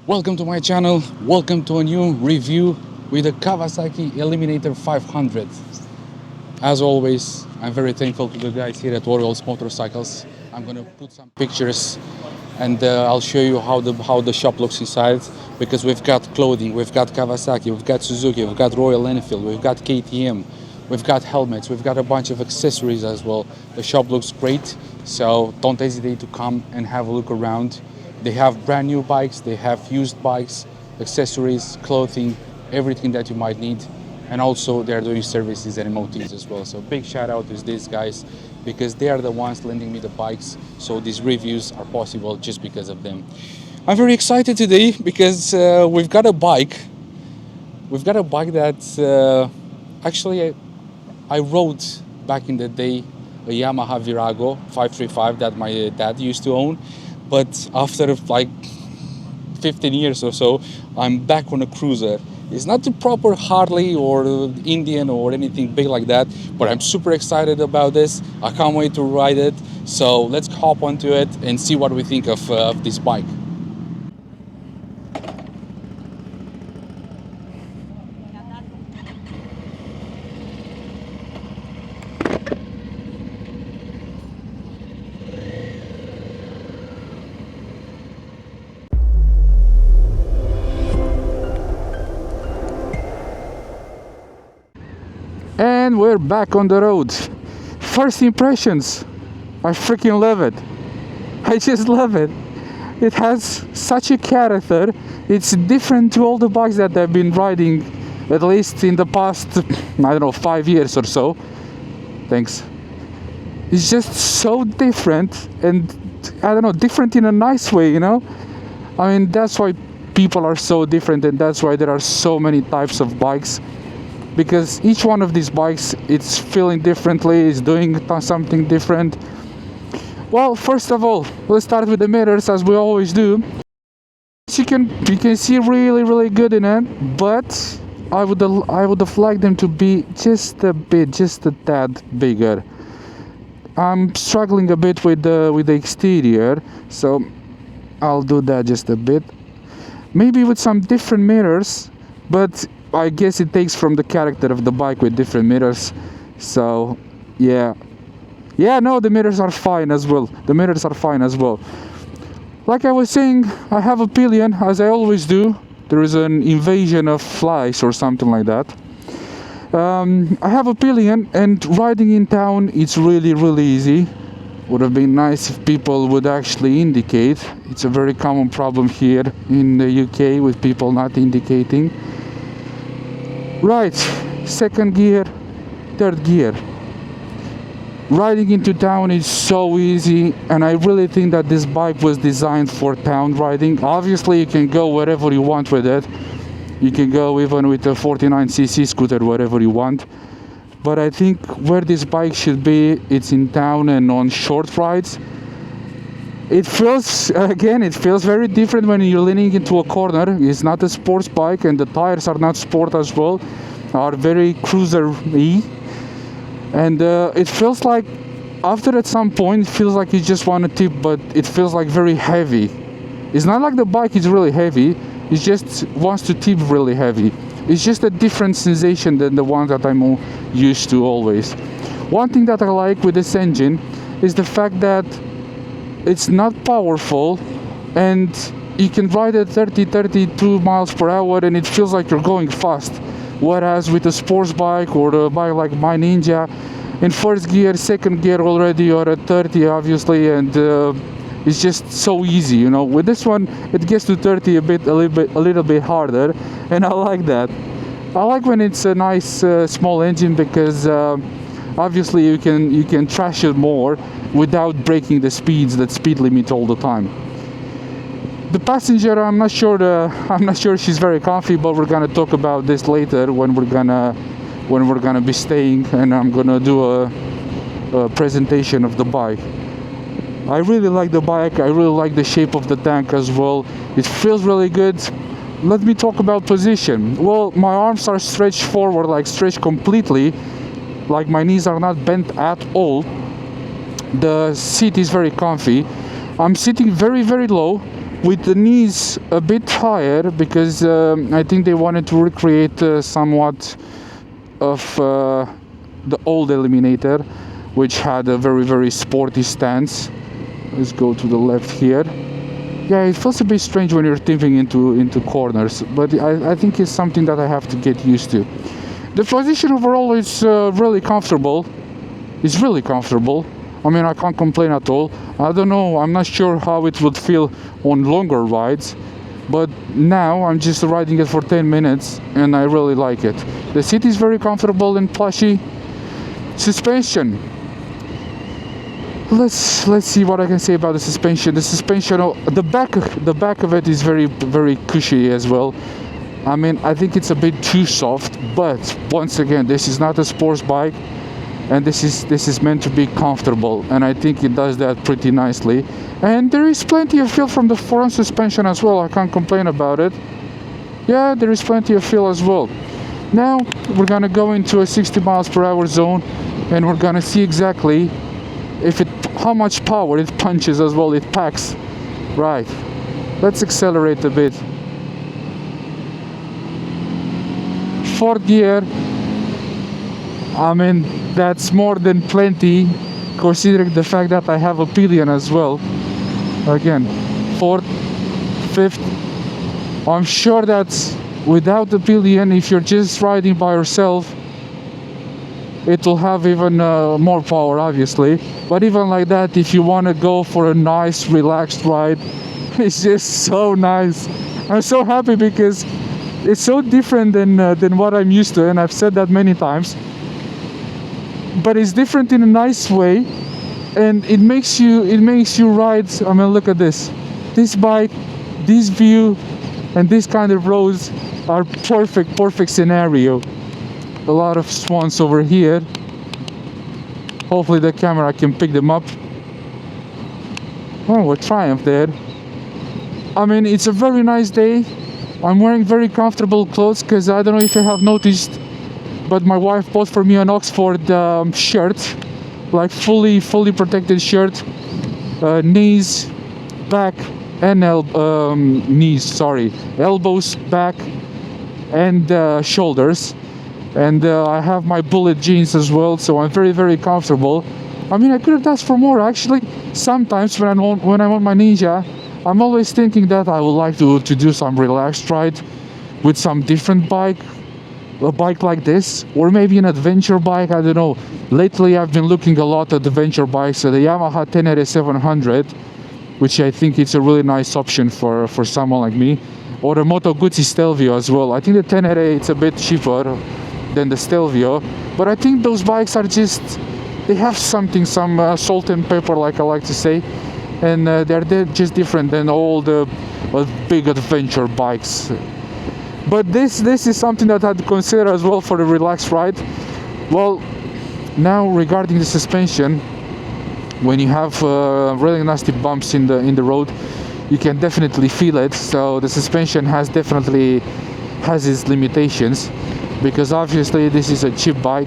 Welcome to my channel, welcome to a new review with the Kawasaki Eliminator 500. As always, I'm very thankful to the guys here at Warriors Motorcycles. I'm gonna put some pictures and I'll show you how the shop looks inside, because we've got clothing, we've got Kawasaki, we've got Suzuki, we've got Royal Enfield, we've got KTM, we've got helmets, we've got a bunch of accessories as well. The shop looks great, so don't hesitate to come and have a look around. They have brand new bikes, they have used bikes, accessories, clothing, everything that you might need. And also they're doing services and MOTs as well. So big shout out to these guys, because they are the ones lending me the bikes. So these reviews are possible just because of them. I'm very excited today because we've got a bike. We've got a bike that actually I rode back in the day, a Yamaha Virago 535 that my dad used to own. But after like 15 years or so, I'm back on a cruiser. It's not the proper Harley or Indian or anything big like that, but I'm super excited about this. I can't wait to ride it. So let's hop onto it and see what we think of this bike. And we're back on the road. First impressions, I freaking love it. I just love it. It has such a character. It's different to all the bikes that I've been riding, at least in the past, I don't know, 5 years or so. Thanks. It's just so different, and I don't know, different in a nice way, you know? I mean, that's why people are so different, and that's why there are so many types of bikes. Because each one of these bikes, it's feeling differently, it's doing something different. Well, first of all, let's start with the mirrors, as we always do. You can see really good in it, but I would have liked them to be just a tad bigger. I'm struggling a bit with the exterior, so I'll do that just a bit. Maybe with some different mirrors, but I guess it takes from the character of the bike with different mirrors. So yeah, no, the mirrors are fine as well. Like I was saying, I have a Pillion, as I always do. There is an invasion of flies or something like that. I have a Pillion, and riding in town, it's really easy. Would have been nice if people would actually indicate. It's a very common problem here in the UK with people not indicating. Right, second gear, third gear. Riding into town is so easy, and I really think that this bike was designed for town riding. Obviously, you can go wherever you want with it. You can go even with a 49cc scooter wherever you want. But I think where this bike should be, it's in town and on short rides. It feels very different when you're leaning into a corner. It's not a sports bike, and the tires are not sport as well, are very cruiser-y. And it feels like, after at some point, it feels like you just want to tip, but it feels like very heavy. It's not like the bike is really heavy, it just wants to tip really heavy. It's just a different sensation than the one that I'm used to always. One thing that I like with this engine is the fact that it's not powerful, and you can ride at 32 miles per hour and it feels like you're going fast. Whereas with a sports bike or a bike like my Ninja, in first gear, second gear already you're at 30 obviously, and it's just so easy, you know. With this one, it gets to 30 a little bit harder, and I like that. I like when it's a nice small engine, because obviously you can trash it more without breaking the speed limit all the time. The passenger, I'm not sure she's very comfy, but we're gonna talk about this later when we're gonna be staying, and I'm gonna do a presentation of the bike. I really like the bike. I really like the shape of the tank as well. It feels really good. Let me talk about position. Well, my arms are stretched forward, like stretched completely, like my knees are not bent at all. The seat is very comfy. I'm sitting very low, with the knees a bit higher, because I think they wanted to recreate somewhat of the old Eliminator, which had a very, very sporty stance. Let's go to the left here. Yeah, it feels a bit strange when you're tipping into corners, but I think it's something that I have to get used to. The position overall is really comfortable. It's really comfortable. I mean, I can't complain at all. I don't know, I'm not sure how it would feel on longer rides, but now I'm just riding it for 10 minutes and I really like it. The seat is very comfortable and plushy. Suspension. Let's see what I can say about the suspension. The suspension, the back of it is very, very cushy as well. I mean, I think it's a bit too soft, but once again, this is not a sports bike, and this is meant to be comfortable, and I think it does that pretty nicely. And there is plenty of feel from the front suspension as well. I can't complain about it. Yeah, there is plenty of feel as well. Now we're gonna go into a 60 miles per hour zone, and we're gonna see exactly how much power it punches as well, it packs. Right, let's accelerate a bit. Fourth gear. I mean, that's more than plenty, considering the fact that I have a Pillion as well. Again, fourth, fifth. I'm sure that without the Pillion, if you're just riding by yourself, it will have even more power, obviously. But even like that, if you want to go for a nice, relaxed ride, it's just so nice. I'm so happy because it's so different than what I'm used to, and I've said that many times. But it's different in a nice way, and it makes you ride. I mean, look at this bike, this view, and this kind of roads are perfect scenario. A lot of swans over here. Hopefully the camera can pick them up. Oh, a Triumph there. I mean, it's a very nice day. I'm wearing very comfortable clothes because I don't know if you have noticed, but my wife bought for me an Oxford shirt, like fully protected shirt, knees, back, and elbows, back, and shoulders. And I have my bullet jeans as well, so I'm very comfortable. I mean, I could have asked for more. Actually, sometimes when I'm on my Ninja, I'm always thinking that I would like to do some relaxed ride with some different bike, a bike like this, or maybe an adventure bike. I don't know. Lately, I've been looking a lot at adventure bikes. The Yamaha Tenere 700, which I think it's a really nice option for someone like me, or the Moto Guzzi Stelvio as well. I think the Tenere, it's a bit cheaper than the Stelvio, but I think those bikes are just, they have some salt and pepper, like I like to say, and they're just different than all the big adventure bikes. But this is something that I'd consider as well for a relaxed ride. Well, now regarding the suspension, when you have really nasty bumps in the road, you can definitely feel it. So the suspension definitely has its limitations, because obviously this is a cheaper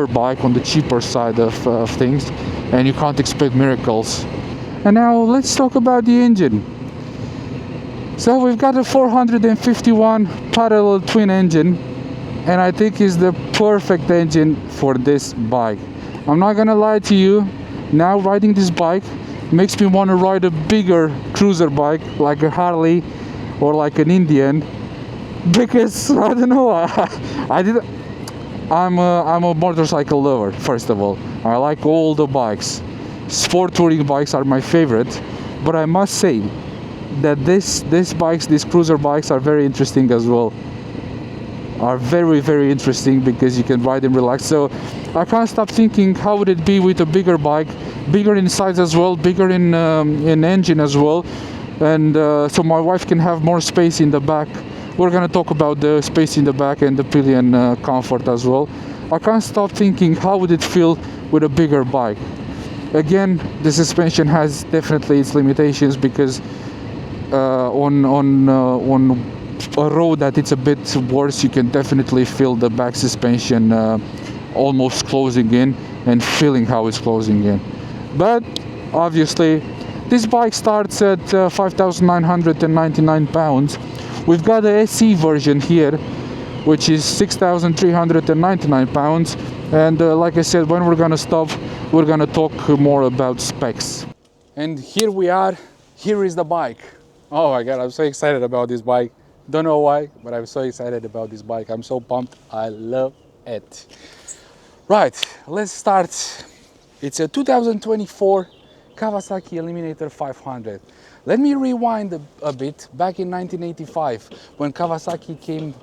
bike on the cheaper side of things, and you can't expect miracles. And now let's talk about the engine. So we've got a 451 parallel twin engine, and I think it's the perfect engine for this bike. I'm not gonna lie to you, now riding this bike makes me want to ride a bigger cruiser bike like a Harley or like an Indian, because I don't know, I'm a motorcycle lover. First of all, I like all the bikes. Sport touring bikes are my favorite, but I must say that these cruiser bikes are very interesting as well. Are very interesting because you can ride them relaxed. So I can't stop thinking, how would it be with a bigger bike, bigger in size as well, bigger in engine as well, and so my wife can have more space in the back. We're gonna talk about the space in the back and the Pillion comfort as well. I can't stop thinking, how would it feel with a bigger bike? Again, the suspension has definitely its limitations, because on a road that it's a bit worse, you can definitely feel the back suspension almost closing in, and feeling how it's closing in. But obviously This bike starts at 5,999 pounds. We've got the SE version here, which is 6,399 pounds. And like I said, when we're gonna stop, we're gonna talk more about specs. And here we are. Here is the bike. Oh my god, I'm so excited about this bike. Don't know why, but I'm so excited about this bike. I'm so pumped. I love it. Right, let's start. It's a 2024 Kawasaki Eliminator 500. Let me rewind a bit. Back in 1985, when Kawasaki came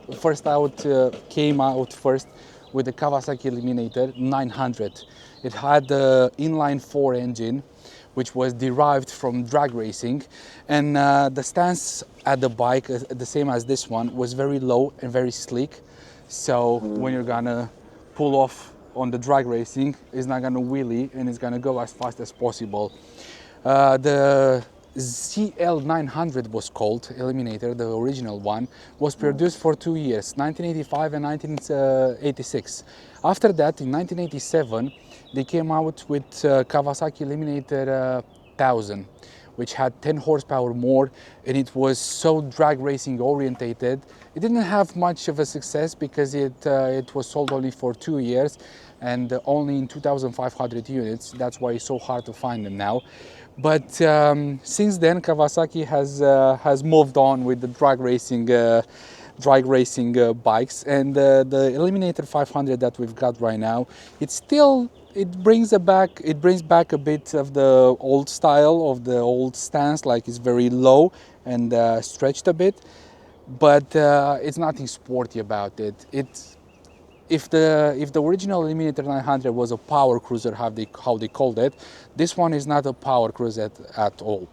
out first with the Kawasaki Eliminator 900. It had the inline-4 engine, which was derived from drag racing, and the stance at the bike, the same as this one, was very low and very sleek. So when you're gonna pull off on the drag racing, it's not gonna wheelie and it's gonna go as fast as possible. The ZL900 was called Eliminator, the original one, was produced for 2 years, 1985 and 1986. After that, in 1987, they came out with Kawasaki Eliminator 1000, which had 10 horsepower more, and it was so drag racing orientated. It didn't have much of a success because it was sold only for 2 years and only in 2,500 units. That's why it's so hard to find them now. But since then, Kawasaki has moved on with the drag racing bikes, and the Eliminator 500 that we've got right now, it brings back a bit of the old style, of the old stance, like it's very low and stretched a bit, but it's nothing sporty about it. If the original Eliminator 900 was a power cruiser, how they called it, this one is not a power cruiser at all.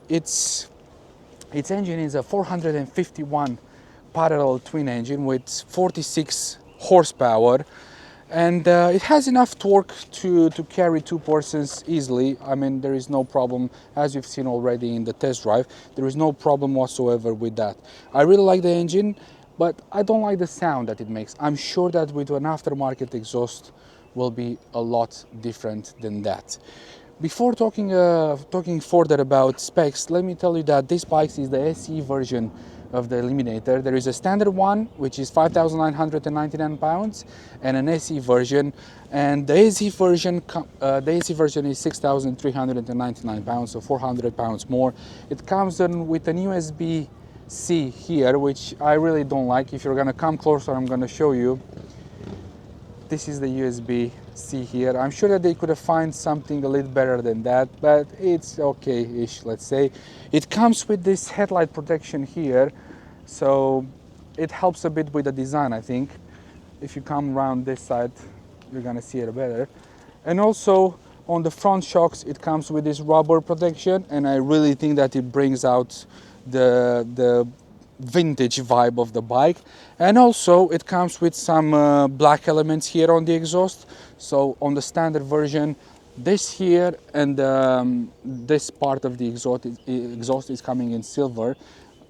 Its engine is a 451 parallel twin engine with 46 horsepower, and it has enough torque to carry 2 persons easily. I mean, there is no problem, as you've seen already in the test drive. There is no problem whatsoever with that. I really like the engine, but I don't like the sound that it makes. I'm sure that with an aftermarket exhaust will be a lot different than that. Before talking further about specs, let me tell you that this bike is the SE version of the Eliminator. There is a standard one, which is 5,999 pounds, and an SE version. And the SE version is 6,399 pounds, so 400 pounds more. It comes in with an USB-C here, which I really don't like. If you're gonna come closer, I'm gonna show you. This is the USB-C here. I'm sure that they could have found something a little better than that, but it's okay-ish, let's say. It comes with this headlight protection here, so it helps a bit with the design, I think. If you come around this side, you're gonna see it better. And also on the front shocks, it comes with this rubber protection, and I really think that it brings out the vintage vibe of the bike. And also it comes with some black elements here on the exhaust. So on the standard version, this here and this part of the exhaust is coming in silver,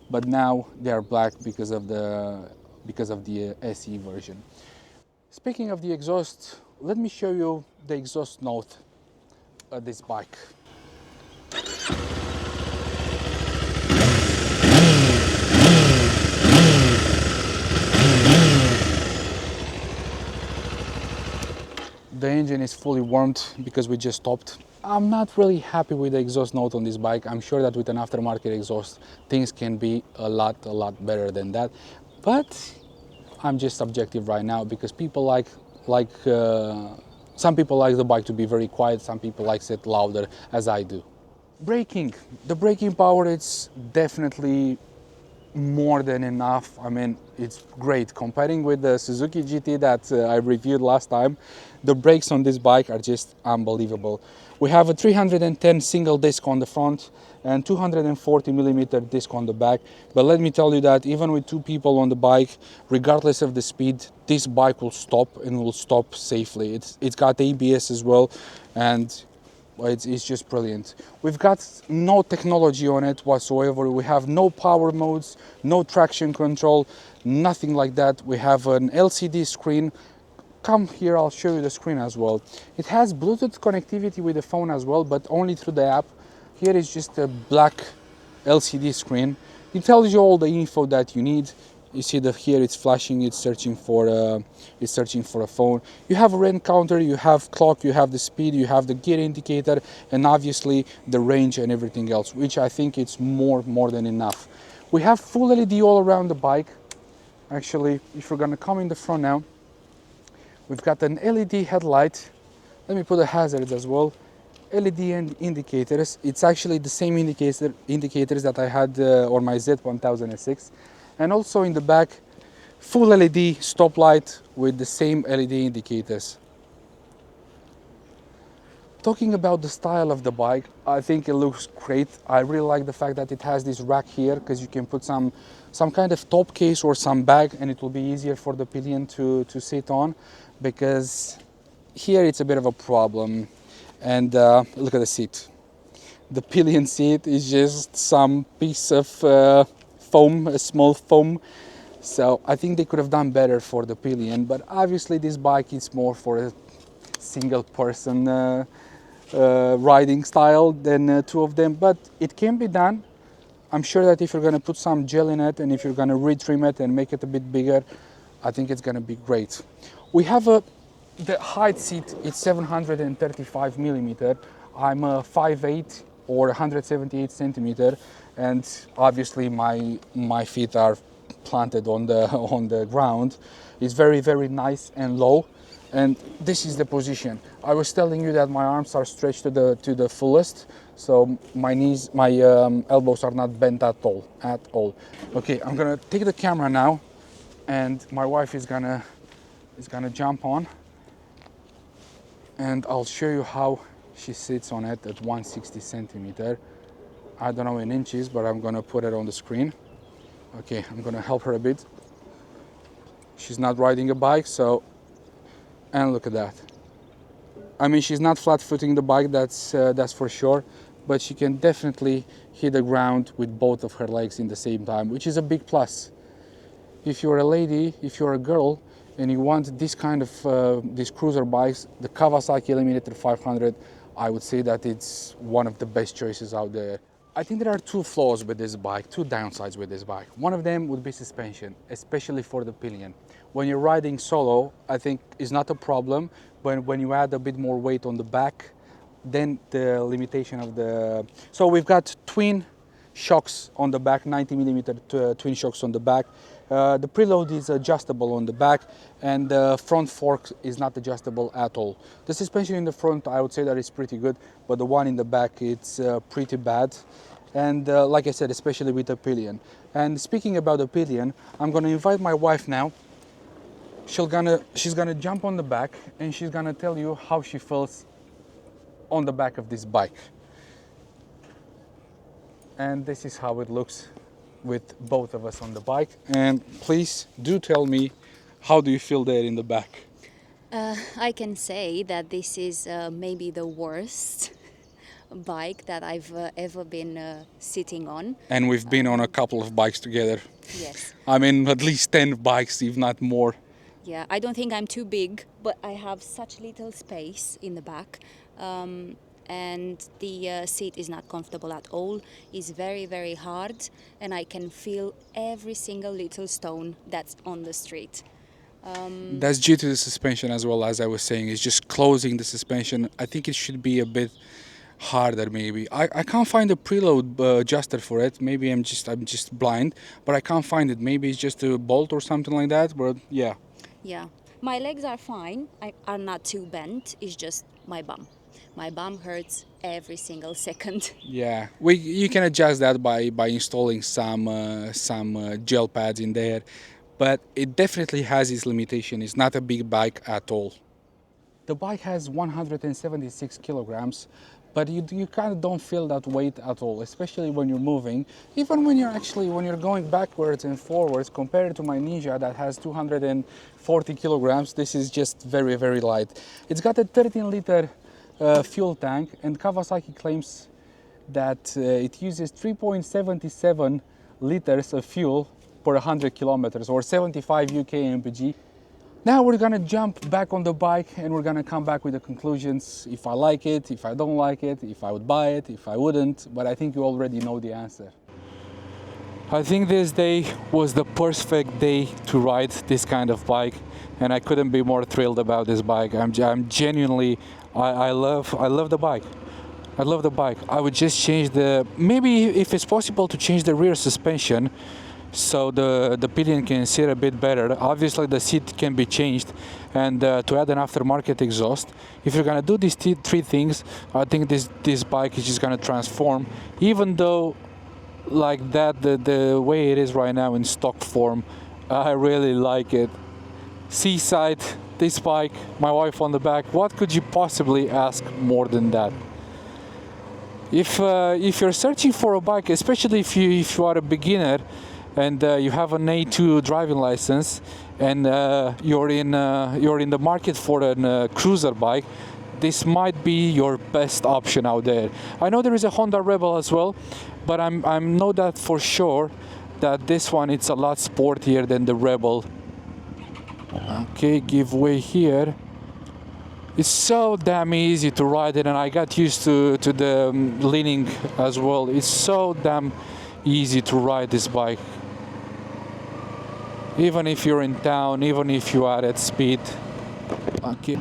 but now they are black because of the SE version. Speaking of the exhaust, let me show you the exhaust note of this bike. The engine is fully warmed because we just stopped. I'm not really happy with the exhaust note on this bike. I'm sure that with an aftermarket exhaust, things can be a lot better than that. But I'm just subjective right now because people some people like the bike to be very quiet, some people like it louder, as I do. Braking. The braking power, it's definitely more than enough. I mean, it's great. Comparing with the Suzuki GT that I reviewed last time, the brakes on this bike are just unbelievable. We have a 310 single disc on the front and 240mm disc on the back. But let me tell you that even with 2 people on the bike, regardless of the speed, this bike will stop and will stop safely. It's got ABS as well, and it's just brilliant. We've got no technology on it whatsoever. We have no power modes, no traction control, nothing like that. We have an LCD screen come here, I'll show you the screen as well. It has Bluetooth connectivity with the phone as well, but only through the app. Here is just a black LCD screen. It tells you all the info that you need. You see that here it's flashing, it's searching for a phone. You have a rain counter, you have clock, you have the speed, you have the gear indicator, and obviously the range and everything else, which I think it's more than enough. We have full LED all around the bike. Actually, if we're gonna come in the front now, we've got an LED headlight. Let me put the hazards as well. LED and indicators. It's actually the same indicators that I had on my Z1006. And also in the back, full LED stoplight with the same LED indicators. Talking about the style of the bike, I think it looks great. I really like the fact that it has this rack here, because you can put some kind of top case or some bag, and it will be easier for the Pillion to sit on, because here it's a bit of a problem. And look at the seat. The Pillion seat is just some piece of foam, a small foam. So I think they could have done better for the Pillion, but obviously this bike is more for a single person riding style than two of them, but it can be done. I'm sure that if you're going to put some gel in it and if you're going to retrim it and make it a bit bigger, I think it's going to be great. We have the height seat is 735 millimeter. I'm a 5'8" or 178 centimeter, and obviously my feet are planted on the ground. It's very nice and low, and this is the position. I was telling you that my arms are stretched to the fullest, so my knees, my elbows are not bent at all. Okay, I'm gonna take the camera now, and my wife is gonna jump on, and I'll show you how she sits on it at 160 centimeter. I don't know in inches, but I'm gonna put it on the screen. Okay, I'm gonna help her a bit. She's not riding a bike, so, and look at that. I mean, she's not flat-footing the bike, that's for sure, but she can definitely hit the ground with both of her legs in the same time, which is a big plus. If you're a lady, if you're a girl, and you want this kind of these cruiser bikes, the Kawasaki Eliminator 500, I would say that it's one of the best choices out there. I think there are two flaws with this bike, two downsides with this bike. One of them would be suspension, especially for the Pillion. When you're riding solo, I think is not a problem, but when you add a bit more weight on the back, then the limitation of the... So we've got twin shocks on the back, 90 millimeter twin shocks on the back. The preload is adjustable on the back, and the front fork is not adjustable at all. The suspension in the front, I would say that is pretty good, but the one in the back, it's pretty bad. And like I said, especially with the Pillion. And speaking about the Pillion, I'm gonna invite my wife now. She's gonna jump on the back, and she's gonna tell you how she feels on the back of this bike. And this is how it looks with both of us on the bike. And please do tell me, how do you feel there in the back? I can say that this is maybe the worst bike that I've ever been sitting on. And we've been on a couple of bikes together. Yes. I mean, at least 10 bikes, if not more. Yeah, I don't think I'm too big, but I have such little space in the back. And the seat is not comfortable at all. It's very hard, and I can feel every single little stone that's on the street. That's due to the suspension as well, as I was saying. It's just closing the suspension. I think it should be a bit harder maybe. I can't find a preload adjuster for it. Maybe I'm just blind, but I can't find it. Maybe it's just a bolt or something like that, but yeah. Yeah, my legs are fine. Are not too bent. It's just my bum. My bum hurts every single second. Yeah, you can adjust that by installing some gel pads in there, but it definitely has its limitation. It's not a big bike at all. The bike has 176 kilograms, but you kind of don't feel that weight at all, especially when you're moving. Even when you're going backwards and forwards, compared to my Ninja that has 240 kilograms, this is just very light. It's got a 13-liter fuel tank, and Kawasaki claims that it uses 3.77 liters of fuel per 100 kilometers, or 75 UK mpg. Now we're gonna jump back on the bike and we're gonna come back with the conclusions. If I like it, if I don't like it, if I would buy it, if I wouldn't, but I think you already know the answer. I think this day was the perfect day to ride this kind of bike, and I couldn't be more thrilled about this bike. I'm genuinely, I love the bike. I love the bike. I would just change maybe if it's possible to change the rear suspension so the Pillion can sit a bit better. Obviously the seat can be changed, and to add an aftermarket exhaust. If you're gonna do these three things, I think this bike is just gonna transform, even though like that the way it is right now in stock form, I really like it. Seaside, this bike, my wife on the back, what could you possibly ask more than that? If you're searching for a bike, especially if you are a beginner and you have an A2 driving license and you're in the market for a cruiser bike, this might be your best option out there. I know there is a Honda Rebel as well, but I'm know that for sure that this one it's a lot sportier than the Rebel. Okay, give way here. It's so damn easy to ride it, and I got used to the leaning as well. It's so damn easy to ride this bike. Even if you're in town, even if you are at speed. Okay.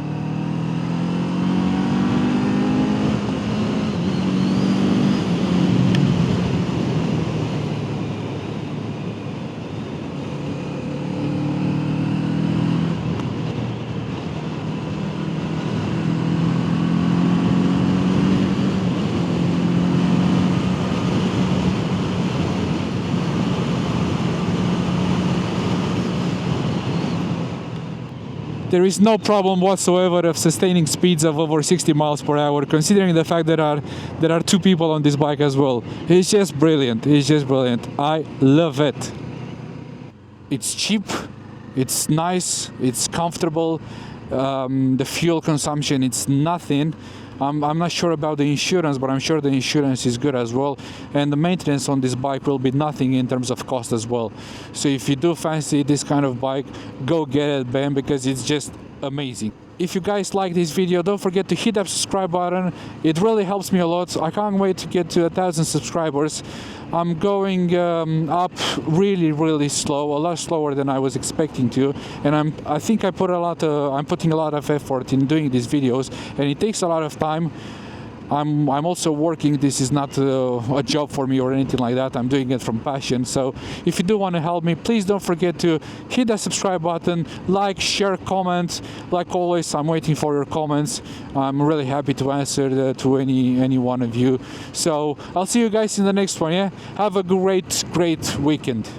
There is no problem whatsoever of sustaining speeds of over 60 miles per hour, considering the fact that there are two people on this bike as well. It's just brilliant. It's just brilliant. I love it. It's cheap, it's nice, it's comfortable. The fuel consumption, it's nothing. I'm not sure about the insurance, but I'm sure the insurance is good as well. And the maintenance on this bike will be nothing in terms of cost as well. So if you do fancy this kind of bike, go get it, man, because it's just amazing. If you guys like this video, don't forget to hit that subscribe button. It really helps me a lot. I can't wait to get to 1,000 subscribers. I'm going up really slow, a lot slower than I was expecting to, and I think I'm putting a lot of effort in doing these videos, and it takes a lot of time. I'm also working. This is not a job for me or anything like that. I'm doing it from passion. So if you do want to help me, please don't forget to hit that subscribe button, like, share, comment. Like always, I'm waiting for your comments. I'm really happy to answer to any one of you. So I'll see you guys in the next one. Yeah, have a great weekend.